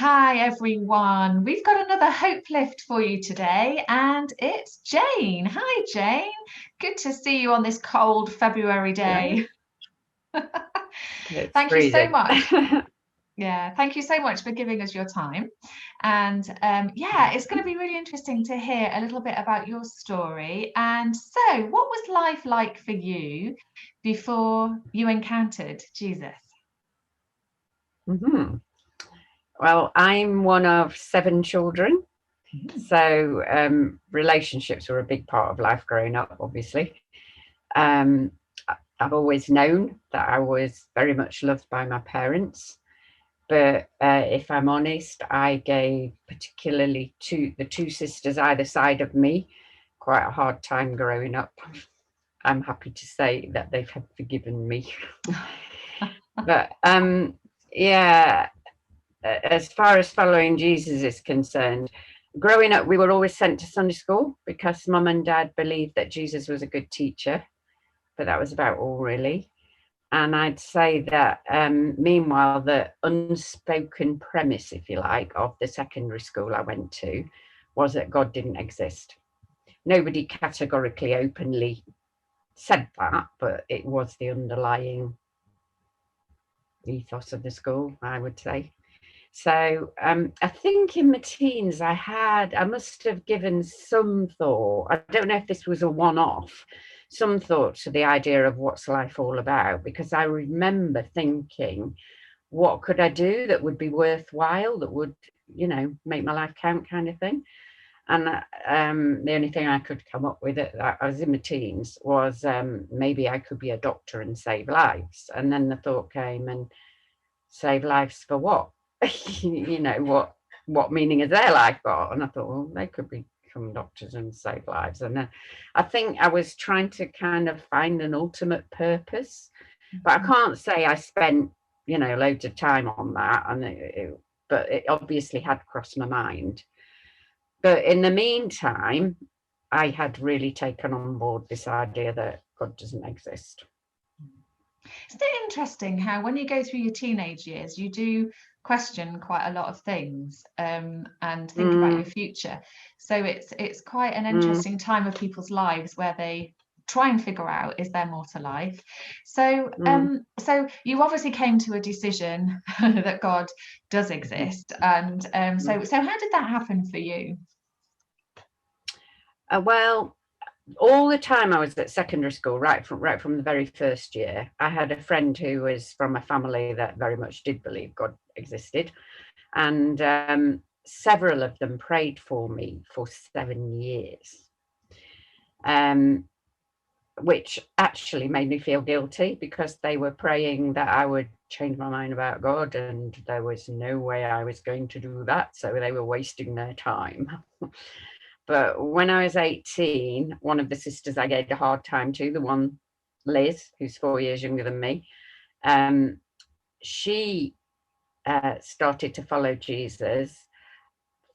Hi everyone. We've got another Hope Lift for you today, and it's Jane. Hi Jane. Good to see you on this cold February Hello. day. It's Thank you so freezing. much. Yeah, thank you so much for giving us your time. And yeah, it's going to be really interesting to hear a little bit about your story. And so, what was life like for you before you encountered Jesus? hmm Well, I'm one of seven children, Mhm. so relationships were a big part of life growing up, obviously. Um, I've always known that I was very much loved by my parents, but if I'm honest, I gave particularly to the two sisters either side of me quite a hard time growing up. I'm happy to say that they've forgiven me. But yeah, as far as following Jesus is concerned, growing up, we were always sent to Sunday school because mum and dad believed that Jesus was a good teacher, but that was about all really. And I'd say that, meanwhile, the unspoken premise, if you like, of the secondary school I went to was that God didn't exist. Nobody categorically, openly said that, but it was the underlying ethos of the school, I would say. So I think in my teens, I must have given some thought. I don't know if this was a one off, some thought to the idea of what's life all about, because I remember thinking, what could I do that would be worthwhile, that would, make my life count kind of thing. And the only thing I could come up with I was in my teens was maybe I could be a doctor and save lives. And then the thought came, and save lives for what? What meaning has their life got? And I thought, well, they could become doctors and save lives. And then I think I was trying to kind of find an ultimate purpose, but I can't say I spent loads of time on that. But it obviously had crossed my mind. But in the meantime, I had really taken on board this idea that God doesn't exist. Isn't it interesting how when you go through your teenage years, you do question quite a lot of things and think about your Mm, future. So it's quite an mm, interesting time of people's lives where they try and figure out, is there more to life? So mm. so you obviously came to a decision that God does exist. And so how did that happen for you? Well, all the time I was at secondary school, right from the very first year, I had a friend who was from a family that very much did believe God existed, and several of them prayed for me for 7 years, um, which actually made me feel guilty because they were praying that I would change my mind about God, and there was no way I was going to do that. So they were wasting their time. But when I was 18, one of the sisters I gave a hard time to, the one Liz, who's 4 years younger than me, um, she started to follow Jesus,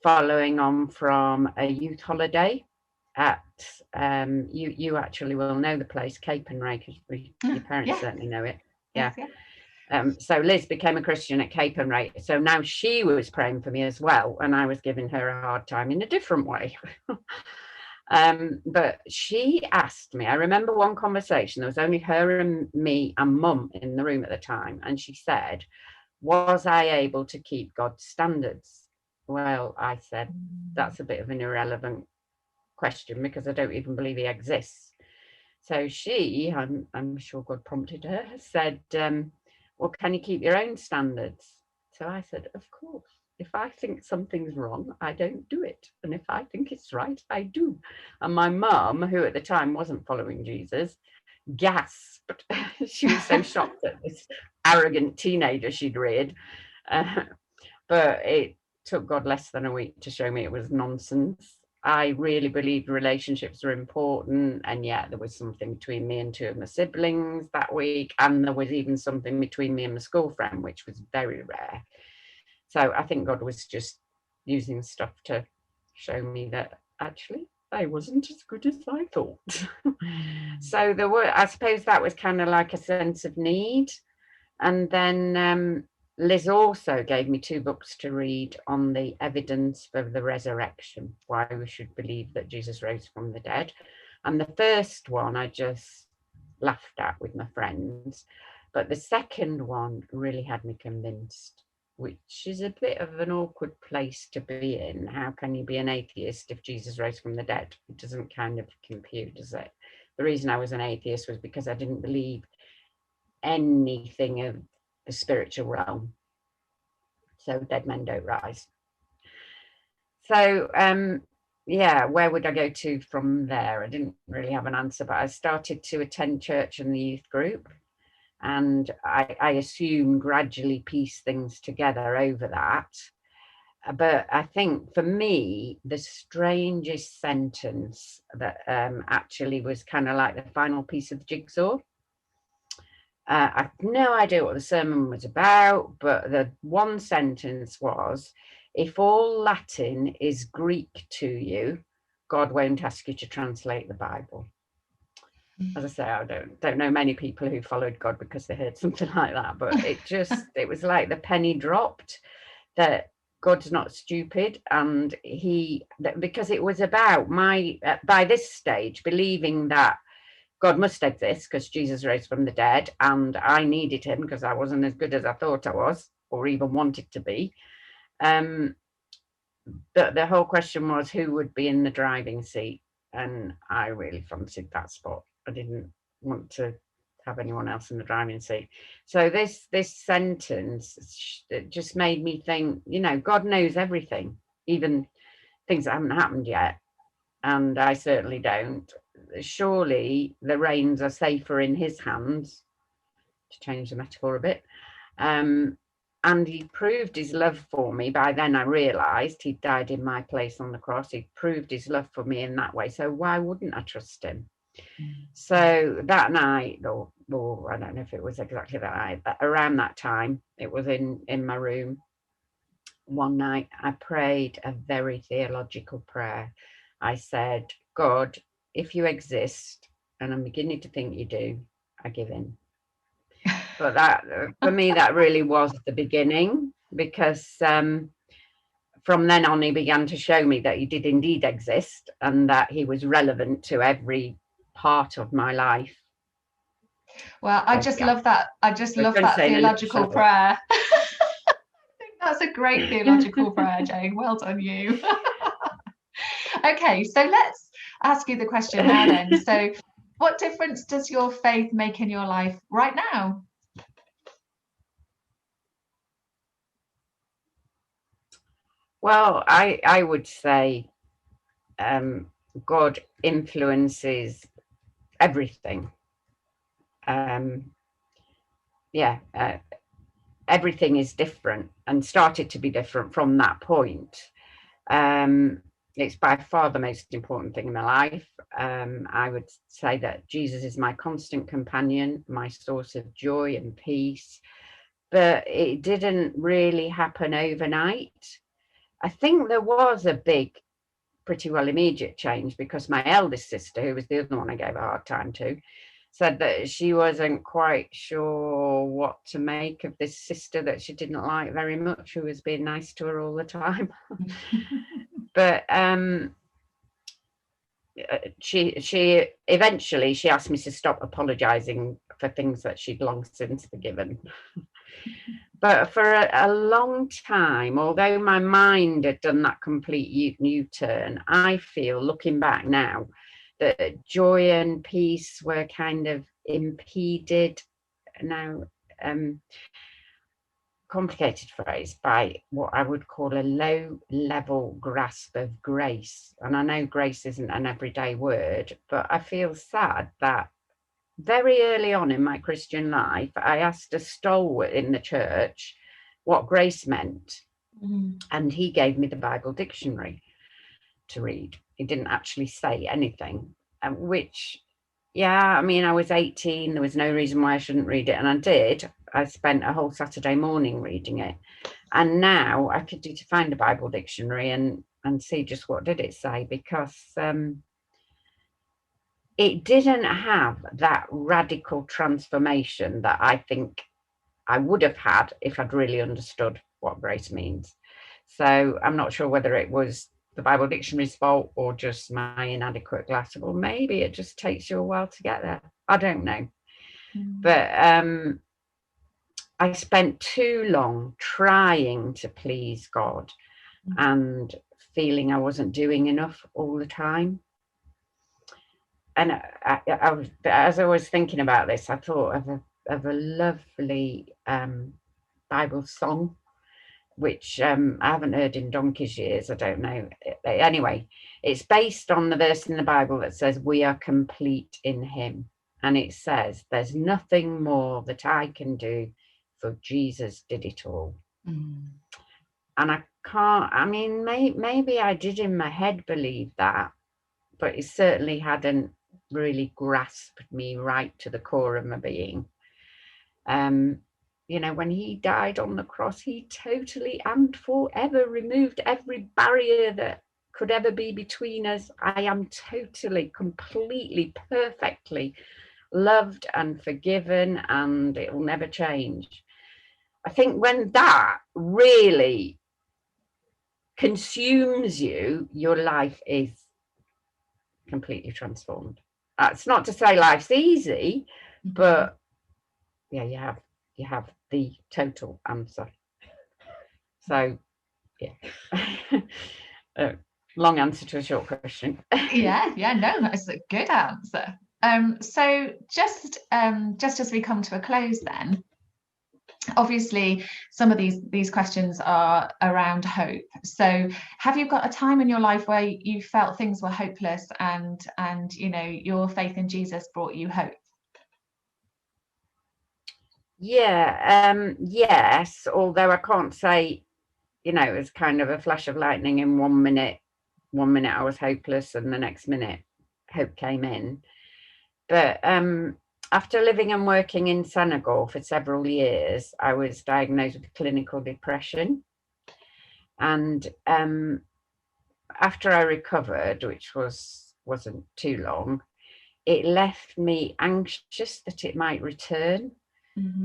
following on from a youth holiday at you actually will know the place, Capernwray, because your parents Yeah, certainly know it. yes, Yeah. yeah. So Liz became a Christian at Capernwray. So now she was praying for me as well, and I was giving her a hard time in a different way. But she asked me, I remember one conversation, there was only her and me and mum in the room at the time. And she said, was I able to keep God's standards? Well, I said, that's a bit of an irrelevant question because I don't even believe he exists. So she, I'm sure God prompted her, said, well, can you keep your own standards? So I said, of course. If I think something's wrong, I don't do it. And if I think it's right, I do. And my mum, who at the time wasn't following Jesus, gasped. She was so shocked at this arrogant teenager she'd reared. Uh, but it took God less than a week to show me it was nonsense. I really believed relationships were important, and yet there was something between me and two of my siblings that week, and there was even something between me and my school friend, which was very rare. So I think God was just using stuff to show me that actually I wasn't as good as I thought. So I suppose that was kind of like a sense of need. And then Liz also gave me 2 books to read on the evidence for the resurrection, why we should believe that Jesus rose from the dead. And the first one I just laughed at with my friends, but the second one really had me convinced, which is a bit of an awkward place to be in. How can you be an atheist if Jesus rose from the dead? It doesn't kind of compute, does it? The reason I was an atheist was because I didn't believe anything of the spiritual realm. So dead men don't rise. So yeah, where would I go to from there? I didn't really have an answer, but I started to attend church and the youth group, and I assume gradually piece things together over that. But I think for me, the strangest sentence that actually was kind of like the final piece of the jigsaw. I have no idea what the sermon was about, but the one sentence was, if all Latin is Greek to you, God won't ask you to translate the Bible. As I say, I don't know many people who followed God because they heard something like that, but it was like the penny dropped that God's not stupid, and because it was about my, by this stage, believing that God must exist because Jesus rose from the dead, and I needed him because I wasn't as good as I thought I was or even wanted to be. The whole question was who would be in the driving seat, and I really fancied that spot. I didn't want to have anyone else in the driving seat. So this sentence, it just made me think, God knows everything, even things that haven't happened yet, and I certainly don't. Surely the reins are safer in his hands, to change the metaphor a bit. And he proved his love for me. By then I realised he'd died in my place on the cross. He proved his love for me in that way. So why wouldn't I trust him? So that night, or I don't know if it was exactly that night, but around that time, it was in my room. One night I prayed a very theological prayer. I said, God, if you exist, and I'm beginning to think you do, I give in. But that, for me, that really was the beginning, because from then on, he began to show me that he did indeed exist and that he was relevant to every part of my life. Well, I just love that. I just love that theological prayer. I think that's a great theological prayer, Jane. Well done, you. Okay, so let's ask you the question now then. So, what difference does your faith make in your life right now? Well, I would say God influences everything. Yeah, everything is different and started to be different from that point. It's by far the most important thing in my life. I would say that Jesus is my constant companion, my source of joy and peace. But it didn't really happen overnight. I think there was a big, pretty well immediate change, because my eldest sister, who was the other one I gave a hard time to, said that she wasn't quite sure what to make of this sister that she didn't like very much, who was being nice to her all the time. But she eventually she asked me to stop apologizing for things that she'd long since forgiven. But for a long time, although my mind had done that complete U-turn, I feel, looking back now, that joy and peace were kind of impeded. Now, complicated phrase, by what I would call a low level grasp of grace. And I know grace isn't an everyday word, but I feel sad that very early on in my Christian life, I asked a stalwart in the church what grace meant. And he gave me the Bible dictionary to read. He didn't actually say anything, which, yeah, I mean, I was 18. There was no reason why I shouldn't read it. And I did. I spent a whole Saturday morning reading it. And now I could do to find a Bible dictionary and see just what did it say, because it didn't have that radical transformation that I think I would have had if I'd really understood what grace means. So I'm not sure whether it was the Bible Dictionary's fault or just my inadequate grasp, or maybe it just takes you a while to get there. I don't know. But I spent too long trying to please God and feeling I wasn't doing enough all the time. And as I was thinking about this, I thought of a lovely Bible song, which I haven't heard in donkey's years. I don't know. Anyway, it's based on the verse in the Bible that says, "We are complete in him." And it says, "There's nothing more that I can do, for Jesus did it all." And I can't, I mean, maybe I did in my head believe that, but it certainly hadn't really grasped me right to the core of my being. You know, when he died on the cross, he totally and forever removed every barrier that could ever be between us. I am totally, completely, perfectly loved and forgiven, and it will never change. I think when that really consumes you, your life is completely transformed. That's not to say life's easy, but yeah, you have the total answer. So yeah. Long answer to a short question. Yeah, no, that's a good answer. So just as we come to a close then, obviously some of these questions are around hope. So have you got a time in your life where you felt things were hopeless and you know your faith in Jesus brought you hope? Yeah, yes, although I can't say, you know, it was kind of a flash of lightning in 1 minute. 1 minute I was hopeless and the next minute hope came in. But after living and working in Senegal for several years, I was diagnosed with clinical depression. And after I recovered, which wasn't too long, it left me anxious that it might return.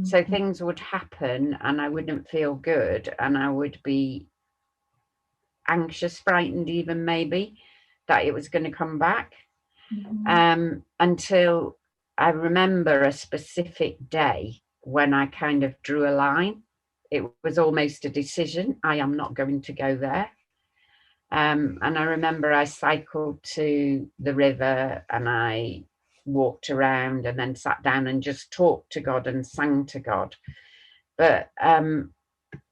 So things would happen and I wouldn't feel good, and I would be anxious, frightened even maybe, that it was going to come back. Until I remember a specific day when I kind of drew a line. It was almost a decision. I am not going to go there. And I remember I cycled to the river and I walked around and then sat down and just talked to God and sang to God. But I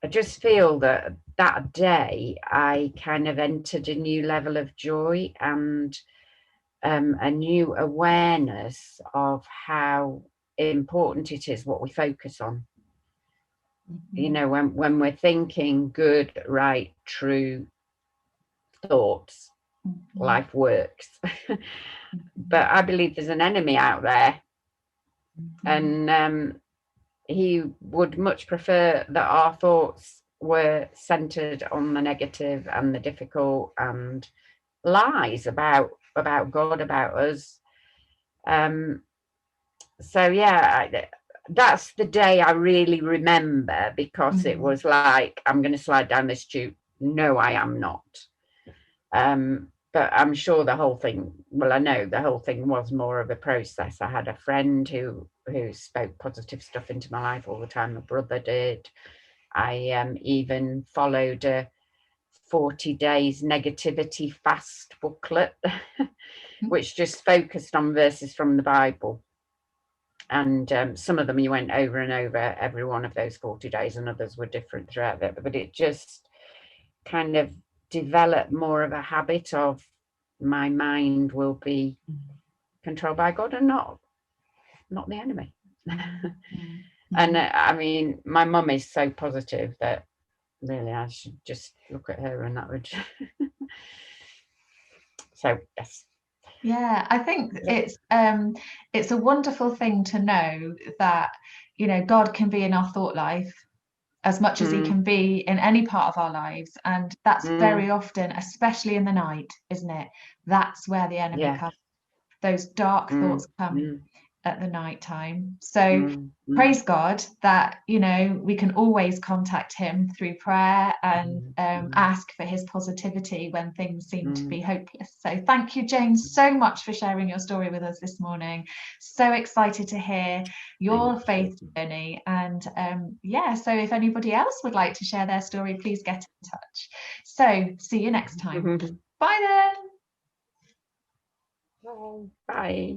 just feel that that day I kind of entered a new level of joy and a new awareness of how important it is what we focus on. You know, when we're thinking good, right, true thoughts, life works. But I believe there's an enemy out there, and he would much prefer that our thoughts were centered on the negative and the difficult and lies about God, about us. So yeah, that's the day I really remember, because it was like, I'm going to slide down this tube. No, I am not. But I'm sure the whole thing, well, I know the whole thing was more of a process. I had a friend who spoke positive stuff into my life all the time. My brother did. I even followed a 40 days negativity fast booklet, which just focused on verses from the Bible. And some of them you went over and over every one of those 40 days, and others were different throughout it. But it just kind of developed more of a habit of my mind will be controlled by God and not the enemy. And I mean, my mum is so positive that really I should just look at her and that would so yes. Yeah, I think it's a wonderful thing to know that, you know, God can be in our thought life as much as he can be in any part of our lives. And that's very often, especially in the night, isn't it? That's where the enemy comes. Those dark thoughts come. at the night time. So praise God that, you know, we can always contact him through prayer and ask for his positivity when things seem to be hopeless. So thank you, Jane, so much for sharing your story with us this morning. So excited to hear your faith journey. And yeah, so if anybody else would like to share their story, please get in touch. So see you next time. Bye then. Bye.